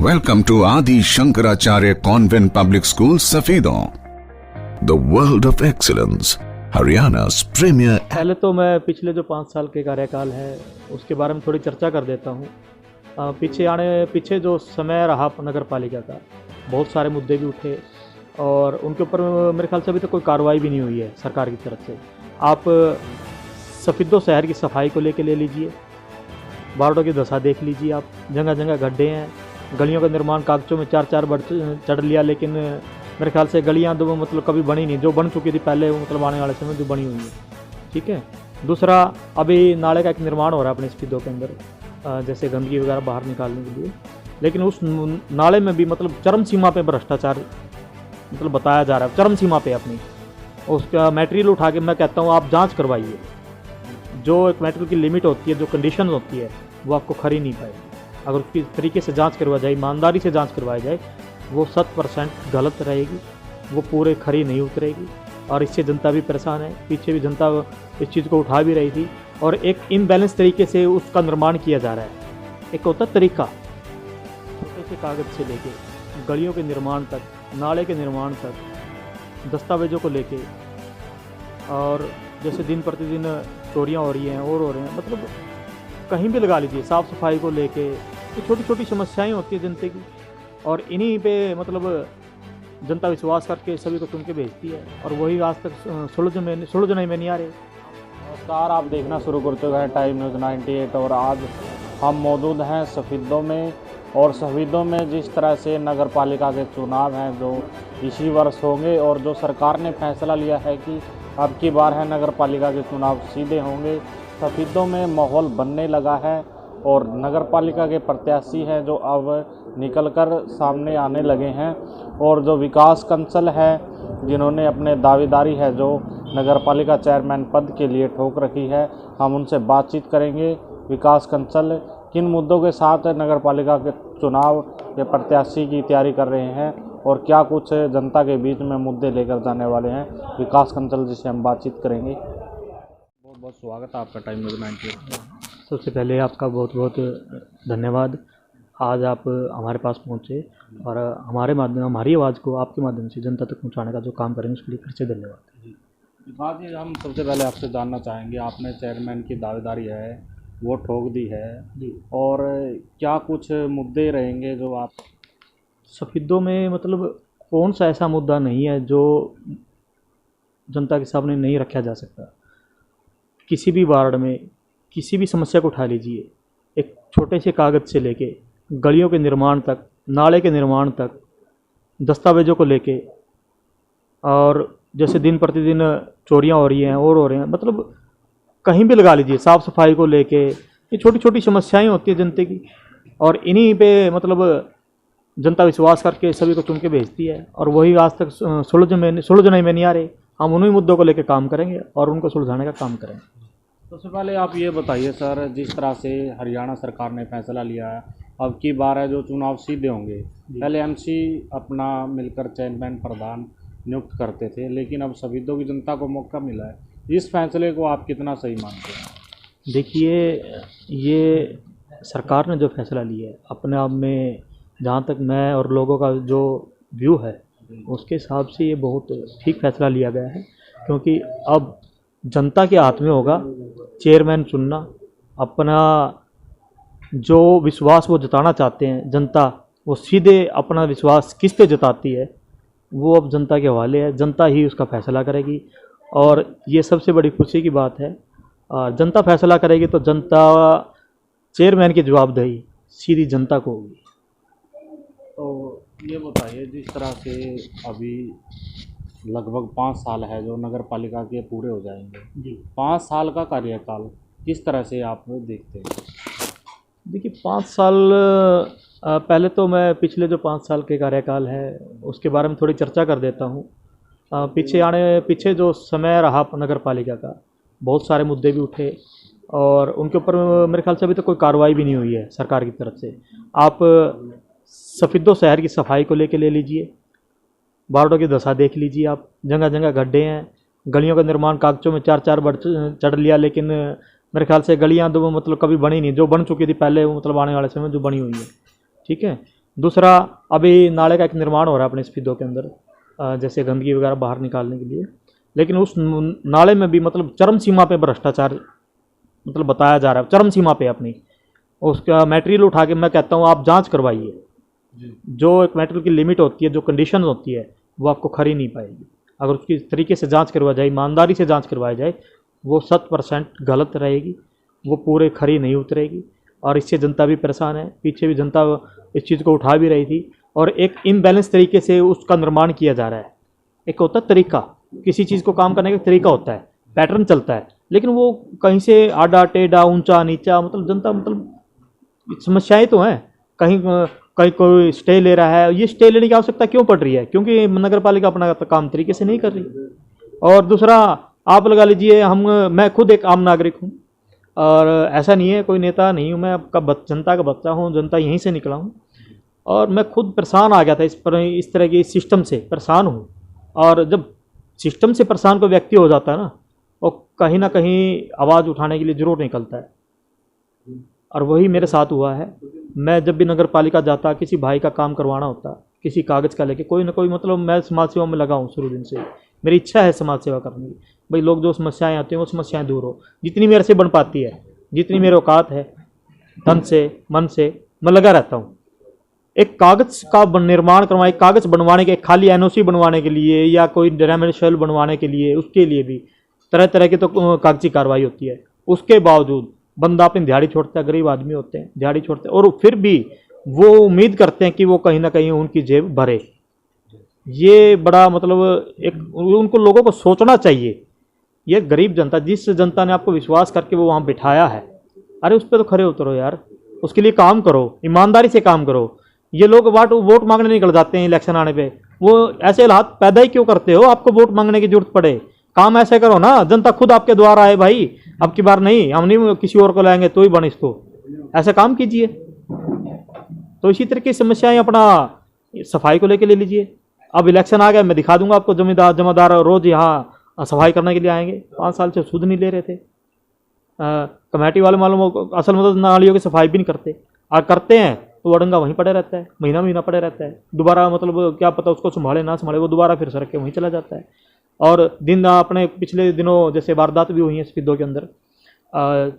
Welcome to Adi Shankaracharya Convent Public School, Safedo, the world of excellence, Haryana's premier। पहले तो मैं पिछले जो 5 साल के कार्यकाल है उसके बारे में थोड़ी चर्चा कर देता हूँ। पीछे जो समय रहा नगर पालिका का, बहुत सारे मुद्दे भी उठे और उनके ऊपर मेरे ख्याल से अभी तक कोई कार्रवाई भी नहीं हुई है सरकार की तरफ से। आप सफेदो शहर की सफाई को लेके ले लीजिए, वार्डों की दशा देख लीजिए आप, जगह जगह गड्ढे हैं, गलियों का निर्माण कागजों में 4-4 बार चढ़ लिया, लेकिन मेरे ख्याल से गलियां तो मतलब कभी बनी नहीं, जो बन चुकी थी पहले वो मतलब आने वाले समय जो बनी हुई है। ठीक है। दूसरा, अभी नाले का एक निर्माण हो रहा है अपने स्पीडो के अंदर, जैसे गंदगी वगैरह बाहर निकालने के लिए, लेकिन उस नाले में भी मतलब चरम सीमा पे भ्रष्टाचार मतलब बताया जा रहा है, चरम सीमा पे अपनी। उसका मटेरियल उठा के मैं कहता हूँ आप जाँच करवाइए, जो एक मटेरियल की लिमिट होती है, जो कंडीशन होती है, वो आपको खरी नहीं पाएगी। अगर उसकी तरीके से जांच करवा जाए, ईमानदारी से जांच करवाई जाए, वो 100% गलत रहेगी, वो पूरे खरी नहीं उतरेगी। और इससे जनता भी परेशान है, पीछे भी जनता इस चीज़ को उठा भी रही थी और एक इम्बैलेंस तरीके से उसका निर्माण किया जा रहा है। एक होता तरीका, छोटे से कागज़ से लेके गलियों के निर्माण तक, नाले के निर्माण तक, दस्तावेज़ों को लेके, और जैसे दिन प्रतिदिन चोरियाँ हो रही हैं और हो रहे हैं, मतलब कहीं भी लगा लीजिए, साफ़ सफाई को लेके ये छोटी छोटी समस्याएं होती है जनता की, और इन्हीं पे मतलब जनता विश्वास करके सभी को चुन के भेजती है और वही आज तक सुलझने में नहीं आ रहे। नमस्कार, आप देखना शुरू करते हैं टाइम न्यूज़ 98 और आज हम मौजूद हैं सफेदों में। और सफेदों में जिस तरह से नगर पालिका के चुनाव हैं जो इसी वर्ष होंगे, और जो सरकार ने फैसला लिया है कि अब की बार है नगर पालिका के चुनाव सीधे होंगे, सफेदों में माहौल बनने लगा है और नगर पालिका के प्रत्याशी हैं जो अब निकलकर सामने आने लगे हैं। और जो विकास कंसल है जिन्होंने अपने दावेदारी है जो नगर पालिका चेयरमैन पद के लिए ठोक रखी है, हम उनसे बातचीत करेंगे। विकास कंसल किन मुद्दों के साथ नगर पालिका के चुनाव या प्रत्याशी की तैयारी कर रहे हैं और क्या कुछ जनता के बीच में मुद्दे लेकर जाने वाले हैं, विकास कंसल जिसे हम बातचीत करेंगे। बहुत बहुत स्वागत है आपका टाइम न्यूज़ 98। सबसे पहले आपका बहुत बहुत धन्यवाद, आज आप हमारे पास पहुँचे और हमारी आवाज़ को आपके माध्यम से जनता तक पहुँचाने का जो काम करेंगे उसके लिए फिर से धन्यवाद। विकास जी, हम सबसे पहले आपसे जानना चाहेंगे, आपने चेयरमैन की दावेदारी है वो ठोक दी है जी, और क्या कुछ मुद्दे रहेंगे जो आप सफेदों में, मतलब कौन सा ऐसा मुद्दा नहीं है जो जनता के सामने नहीं रखा जा सकता। किसी भी वार्ड में किसी भी समस्या को उठा लीजिए, एक छोटे से कागज़ से लेके गलियों के निर्माण तक, नाले के निर्माण तक, दस्तावेज़ों को लेके, और जैसे दिन प्रतिदिन चोरियाँ हो रही हैं और हो रहे हैं, मतलब कहीं भी लगा लीजिए, साफ़ सफाई को लेके ये छोटी छोटी समस्याएं होती है जनता की, और इन्हीं पे मतलब जनता विश्वास करके सभी को चुन के भेजती है और वही आज तक सुलझने में नहीं आ रहे। हम उन्हीं मुद्दों को लेकर काम करेंगे और उनको सुलझाने का काम करेंगे। सबसे पहले आप ये बताइए सर, जिस तरह से हरियाणा सरकार ने फैसला लिया है अब की बार है जो चुनाव सीधे होंगे, पहले एमसी अपना मिलकर चेयरमैन प्रधान नियुक्त करते थे, लेकिन अब सफेदों की जनता को मौका मिला है, इस फैसले को आप कितना सही मानते हैं? देखिए, ये सरकार ने जो फैसला लिया है अपने आप में, जहाँ तक मैं और लोगों का जो व्यू है उसके हिसाब से ये बहुत ठीक फैसला लिया गया है, क्योंकि अब जनता के हाथ में होगा चेयरमैन चुनना। अपना जो विश्वास वो जताना चाहते हैं जनता, वो सीधे अपना विश्वास किस पे जताती है वो अब जनता के हवाले है, जनता ही उसका फैसला करेगी। और ये सबसे बड़ी खुशी की बात है, जनता फैसला करेगी तो जनता चेयरमैन की जवाबदेही सीधी जनता को होगी। तो ये बताइए, जिस तरह से अभी लगभग 5 साल है जो नगर पालिका के पूरे हो जाएंगे जी, 5 साल का कार्यकाल किस तरह से आप देखते हैं? देखिए 5 साल, पहले तो मैं पिछले जो 5 साल के कार्यकाल है उसके बारे में थोड़ी चर्चा कर देता हूँ। पीछे जो समय रहा नगर पालिका का, बहुत सारे मुद्दे भी उठे और उनके ऊपर मेरे ख्याल से अभी तक कोई कार्रवाई भी नहीं हुई है सरकार की तरफ से। आप सफेदो शहर की सफाई को लेके ले लीजिए, वार्डों की दशा देख लीजिए आप, जगह जगह गड्ढे हैं, गलियों का निर्माण कागजों में 4-4 बार चढ़ लिया, लेकिन मेरे ख्याल से गलियां तो मतलब कभी बनी नहीं, जो बन चुकी थी पहले वो मतलब आने वाले समय जो बनी हुई है। ठीक है। दूसरा, अभी नाले का एक निर्माण हो रहा है अपने स्पीडो के अंदर, जैसे गंदगी वगैरह बाहर निकालने के लिए, लेकिन उस नाले में भी मतलब चरम सीमा पे भ्रष्टाचार मतलब बताया जा रहा है, चरम सीमा पे अपनी। उसका मटेरियल उठा के मैं कहता हूँ आप जांच करवाइए, जो एक मटेरियल की लिमिट होती है, जो कंडीशन होती है, वो आपको खरी नहीं पाएगी। अगर उसकी तरीके से जांच करवा जाए, ईमानदारी से जांच करवाई जाए, वो 100% गलत रहेगी, वो पूरे खरी नहीं उतरेगी। और इससे जनता भी परेशान है, पीछे भी जनता इस चीज़ को उठा भी रही थी, और एक इम्बैलेंस तरीके से उसका निर्माण किया जा रहा है। एक होता है तरीका, किसी चीज़ को काम करने का तरीका होता है, पैटर्न चलता है, लेकिन वो कहीं से आड़ा टेढ़ा ऊंचा नीचा, मतलब जनता मतलब समस्याएं तो हैं। कहीं कहीं कोई स्टे ले रहा है, ये स्टे लेने की आवश्यकता क्यों पड़ रही है? क्योंकि नगर पालिका अपना काम तरीके से नहीं कर रही। और दूसरा, आप लगा लीजिए, मैं खुद एक आम नागरिक हूँ, और ऐसा नहीं है कोई नेता नहीं हूँ, मैं आपका जनता का बच्चा हूँ, जनता यहीं से निकला हूँ, और मैं खुद परेशान आ गया था इस तरह के सिस्टम से परेशान हूँ। और जब सिस्टम से परेशान कोई व्यक्ति हो जाता है ना, वो कहीं ना कहीं आवाज़ उठाने के लिए जरूर निकलता है, और वही मेरे साथ हुआ है। मैं जब भी नगर पालिका जाता, किसी भाई का काम करवाना होता, किसी कागज़ का लेके, कोई ना कोई, मतलब मैं समाज सेवा में लगा हूँ शुरू दिन से, मेरी इच्छा है समाज सेवा करने की। भाई लोग जो समस्याएं आती हैं वो समस्याएं दूर हो, जितनी मेरे से बन पाती है, जितनी मेरे औकात है, तन से मन से मैं लगा रहता हूँ। एक कागज़ का निर्माण करवाए, कागज़ बनवाने के, खाली एनओसी बनवाने के लिए या कोई रेमेडियल बनवाने के लिए, उसके लिए भी तरह तरह की तो कागजी कार्रवाई होती है। उसके बावजूद बंदा अपनी दिहाड़ी छोड़ता है, गरीब आदमी होते हैं, दिहाड़ी छोड़ते हैं, और फिर भी वो उम्मीद करते हैं कि वो कहीं ना कहीं उनकी जेब भरे। ये बड़ा मतलब एक उनको लोगों को सोचना चाहिए। ये गरीब जनता, जिस जनता ने आपको विश्वास करके वो वहाँ बिठाया है, अरे उस पर तो खरे उतरो यार, उसके लिए काम करो, ईमानदारी से काम करो। ये लोग वोट मांगने निकल जाते हैं इलेक्शन आने पे, वो ऐसे हालात पैदा ही क्यों करते हो? आपको वोट मांगने की जरूरत पड़े, काम ऐसे करो ना, जनता खुद आपके द्वार आए भाई। अब की बार नहीं, हम नहीं किसी और को लाएंगे, तो ही बन इसको, ऐसा काम कीजिए। तो इसी तरह की समस्याएं अपना सफाई को लेकर ले लीजिए। अब इलेक्शन आ गया, मैं दिखा दूंगा आपको, जमादार रोज यहाँ सफाई करने के लिए आएंगे। 5 साल से सुध नहीं ले रहे थे। कमेटी वाले मालूम असल मतलब नालियों की सफाई भी नहीं करते, और करते हैं तो अड़ंगा वहीं पड़े रहता है, महीना महीना पड़े रहता है। दोबारा मतलब क्या पता उसको संभाले ना संभाले, वो दोबारा फिर सड़क के वहीं चला जाता है। और दिन अपने पिछले दिनों जैसे वारदात भी हुई हैं स्पीडो के अंदर,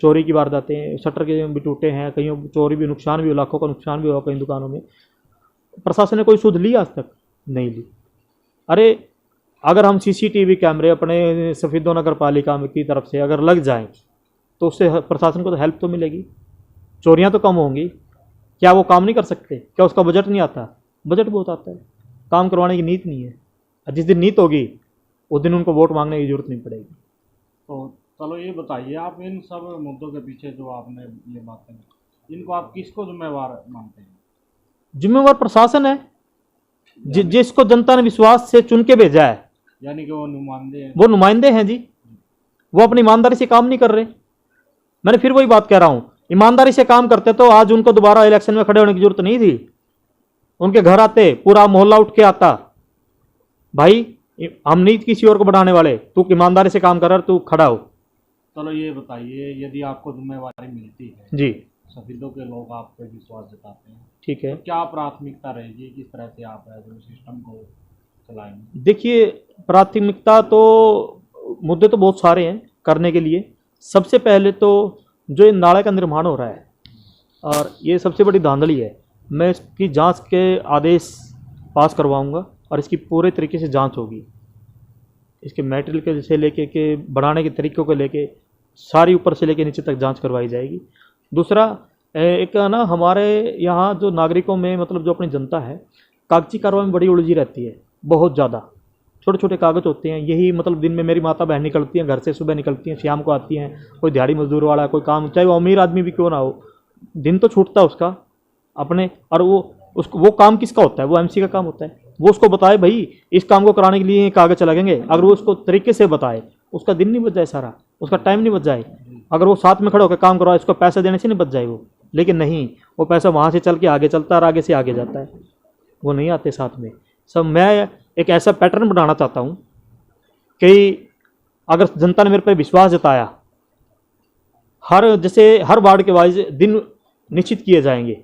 चोरी की वारदातें, शटर के भी टूटे हैं, कहीं चोरी भी, नुकसान भी, लाखों का नुकसान भी हुआ कई दुकानों में। प्रशासन ने कोई सुध ली आज तक? नहीं ली। अरे अगर हम सीसीटीवी कैमरे अपने सफीदो नगर पालिका की तरफ से अगर लग जाएं, तो उससे प्रशासन को तो हेल्प तो मिलेगी, चोरियां तो कम होंगी। क्या वो काम नहीं कर सकते? क्या उसका बजट नहीं आता? बजट बहुत आता है, काम करवाने की नीत नहीं है। जिस दिन नीत होगी उस दिन उनको वोट मांगने की जरूरत नहीं पड़ेगी। तो चलो ये बताइए, आप इन सब मुद्दों के पीछे जो आपने ये बातें, इनको आप किसको जिम्मेवार मानते हैं? जिम्मेवार प्रशासन है, जिसको जनता ने विश्वास से चुन के भेजा है, यानी कि वो नुमाइंदे हैं। वो नुमाइंदे हैं जी। वो अपनी ईमानदारी से काम नहीं कर रहे। मैंने फिर वही बात कह रहा हूँ, ईमानदारी से काम करते तो आज उनको दोबारा इलेक्शन में खड़े होने की जरूरत नहीं थी। उनके घर आते, पूरा मोहल्ला उठ के आता, भाई हम नहीं किसी और को बढ़ाने वाले, तू ईमानदारी से काम कर, तू खड़ा हो। चलो ये बताइए, यदि आपको जिम्मेवारी मिलती है जी, सफीदों के लोग आप पे विश्वास जताते हैं, ठीक है। तो क्या प्राथमिकता रहेगी, किस तरह से आप सिस्टम को चलाएंगे? देखिए, प्राथमिकता तो मुद्दे तो बहुत सारे हैं करने के लिए। सबसे पहले तो जो ये नाले का निर्माण हो रहा है, और ये सबसे बड़ी धांधली है, मैं इसकी जांच के आदेश पास करवाऊंगा, और इसकी पूरे तरीके से जांच होगी। इसके मटेरियल के से लेके के बनाने के तरीक़ों को लेके सारी ऊपर से लेके नीचे तक जांच करवाई जाएगी। दूसरा, एक ना हमारे यहाँ जो नागरिकों में मतलब जो अपनी जनता है, कागजी कार्रवाई में बड़ी उलझी रहती है, बहुत ज़्यादा। छोटे छोटे कागज़ होते हैं, यही मतलब दिन में मेरी माता बहन निकलती हैं घर से, सुबह निकलती हैं, शाम को आती हैं। कोई दिहाड़ी मजदूर वाला कोई काम, चाहे वो अमीर आदमी भी क्यों ना हो, दिन तो छूटता है उसका अपने, और वो काम किसका होता है? वो एमसी का काम होता है। वो उसको बताए भाई इस काम को कराने के लिए कागज़ लगेंगे, अगर वो उसको तरीके से बताए, उसका दिन नहीं बच जाए सारा, उसका टाइम नहीं बच जाए। अगर वो साथ में खड़े होकर काम करवाए, उसको पैसे देने से नहीं बच जाए वो, लेकिन नहीं, वो पैसा वहाँ से चल के आगे चलता है और आगे से आगे जाता है, वो नहीं आते साथ में सब। मैं एक ऐसा पैटर्न बनाना चाहता हूँ कि अगर जनता ने मेरे पर विश्वास जताया, जैसे हर वार्ड के वाइज दिन निश्चित किए जाएंगे,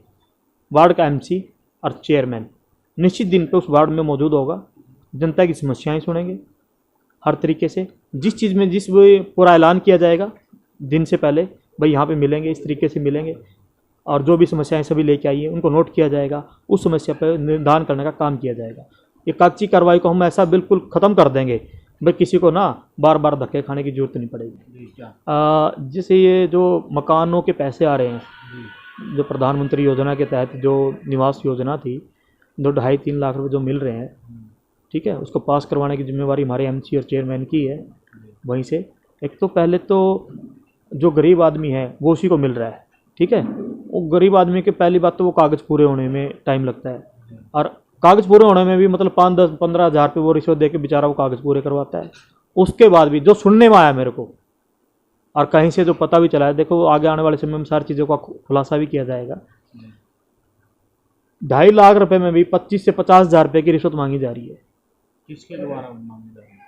वार्ड का एमसी, और चेयरमैन निश्चित दिन पे उस वार्ड में मौजूद होगा, जनता की समस्याएं सुनेंगे हर तरीके से। जिस चीज़ में जिस वो पूरा ऐलान किया जाएगा दिन से पहले, भाई यहाँ पे मिलेंगे, इस तरीके से मिलेंगे, और जो भी समस्याएं सभी लेके आइए उनको नोट किया जाएगा, उस समस्या पर निर्धारण करने का काम किया जाएगा। ये कागजी कार्रवाई को हम ऐसा बिल्कुल ख़त्म कर देंगे, भाई किसी को ना बार बार धक्के खाने की जरूरत नहीं पड़ेगी। जैसे ये जो मकानों के पैसे आ रहे हैं, जो प्रधानमंत्री योजना के तहत जो निवास योजना थी, जो 2.5-3 लाख रुपए जो मिल रहे हैं, ठीक है, उसको पास करवाने की जिम्मेवारी हमारे एमसी और चेयरमैन की है। वहीं से एक तो पहले तो जो गरीब आदमी है वो उसी को मिल रहा है, ठीक है। वो गरीब आदमी के पहली बात तो वो कागज़ पूरे होने में टाइम लगता है, और कागज़ पूरे होने में भी मतलब 5-10-15 हज़ार रुपये वो रिश्वत दे के बेचारा वो कागज़ पूरे करवाता है। उसके बाद भी जो सुनने में आया मेरे को, और कहीं से जो पता भी चला है, देखो आगे आने वाले समय में सारी चीज़ों का खुलासा भी किया जाएगा, 2.5 लाख रुपए में भी 25 से 50 हज़ार रुपये की रिश्वत मांगी जा रही है। किसके द्वारा मांगी जा रही है?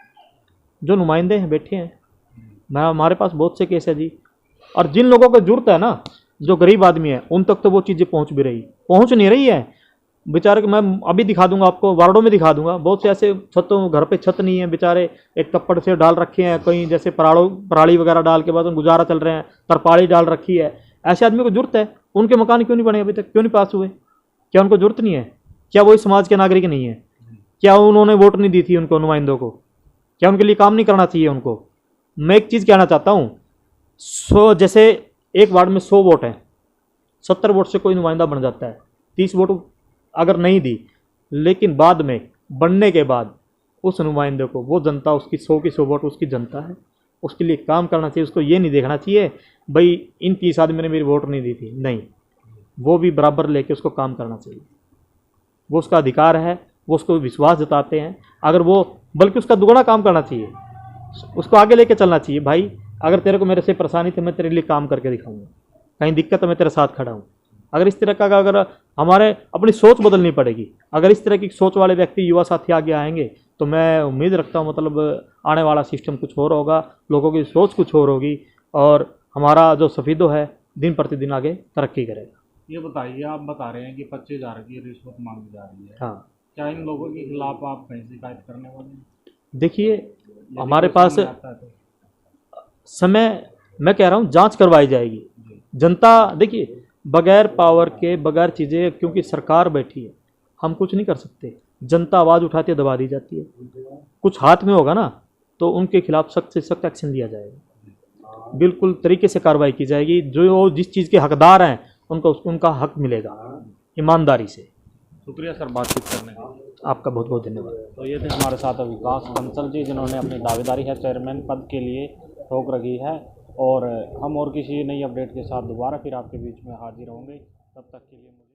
जो नुमाइंदे हैं बैठे हैं, मैं हमारे पास बहुत से केस है जी। और जिन लोगों को जरूरत है ना, जो गरीब आदमी है, उन तक तो वो चीज़ें पहुंच नहीं रही है बेचारे को। मैं अभी दिखा दूंगा आपको, वार्डों में दिखा दूंगा, बहुत से ऐसे छतों घर पे छत नहीं है, बेचारे एक तप्पड़ से डाल रखे हैं, कहीं जैसे पराली वगैरह डाल के बाद गुजारा चल रहे हैं, तरपाली डाल रखी है। ऐसे आदमी को जरूरत है, उनके मकान क्यों नहीं बने अभी तक, क्यों नहीं पास हुए? क्या उनको जरूरत नहीं है? क्या वो इस समाज के नागरिक नहीं है? क्या उन्होंने वोट नहीं दी थी उनको, नुमाइंदों को? क्या उनके लिए काम नहीं करना चाहिए उनको? मैं एक चीज़ कहना चाहता हूँ, जैसे एक वार्ड में 100 वोट हैं, 70 वोट से कोई नुमाइंदा बन जाता है, 30 वोट अगर नहीं दी, लेकिन बाद में बनने के बाद उस नुमाइंदे को वो जनता, उसकी 100 की 100 वोट उसकी जनता है, उसके लिए काम करना चाहिए। उसको ये नहीं देखना चाहिए भाई इन 30 आदमी ने मेरी वोट नहीं दी थी, नहीं, वो भी बराबर लेके उसको काम करना चाहिए। वो उसका अधिकार है, वो उसको विश्वास जताते हैं, अगर वो बल्कि उसका दुगना काम करना चाहिए, उसको आगे लेके चलना चाहिए। भाई अगर तेरे को मेरे से परेशानी तो मैं तेरे लिए काम करके दिखाऊंगा, कहीं दिक्कत तो मैं तेरे साथ खड़ा हूँ। अगर इस तरह का अगर हमारे अपनी सोच बदलनी पड़ेगी, अगर इस तरह की सोच वाले व्यक्ति युवा साथी आगे आएंगे तो मैं उम्मीद रखता हूँ मतलब आने वाला सिस्टम कुछ और होगा, लोगों की सोच कुछ और होगी, और हमारा जो सफीदो है दिन प्रतिदिन आगे तरक्की करेगा। ये बताइए, आप बता रहे हैं कि 25,000 की रिश्वत मांगी जा रही है, हाँ, क्या इन लोगों के खिलाफ आप कहीं शिकायत करने वाले हैं? देखिए यदि हमारे कोई पास सामने आता है तो? समय, मैं कह रहा हूँ जांच करवाई जाएगी। जनता देखिए बगैर पावर के, बगैर चीज़ें, क्योंकि सरकार बैठी है, हम कुछ नहीं कर सकते। जनता आवाज़ उठाती है, दबा दी जाती है। कुछ हाथ में होगा ना तो उनके खिलाफ सख्त से सख्त एक्शन लिया जाएगा, बिल्कुल तरीके से कार्रवाई की जाएगी। जो जिस चीज़ के हकदार हैं उनको उनका हक मिलेगा ईमानदारी से। शुक्रिया सर बातचीत करने का। आपका बहुत बहुत धन्यवाद। तो ये थे हमारे साथ विकास बंसल जी, जिन्होंने अपनी दावेदारी है चेयरमैन पद के लिए ठोक रखी है, और हम और किसी नई अपडेट के साथ दोबारा फिर आपके बीच में हाजिर होंगे। तब तक के लिए मुझे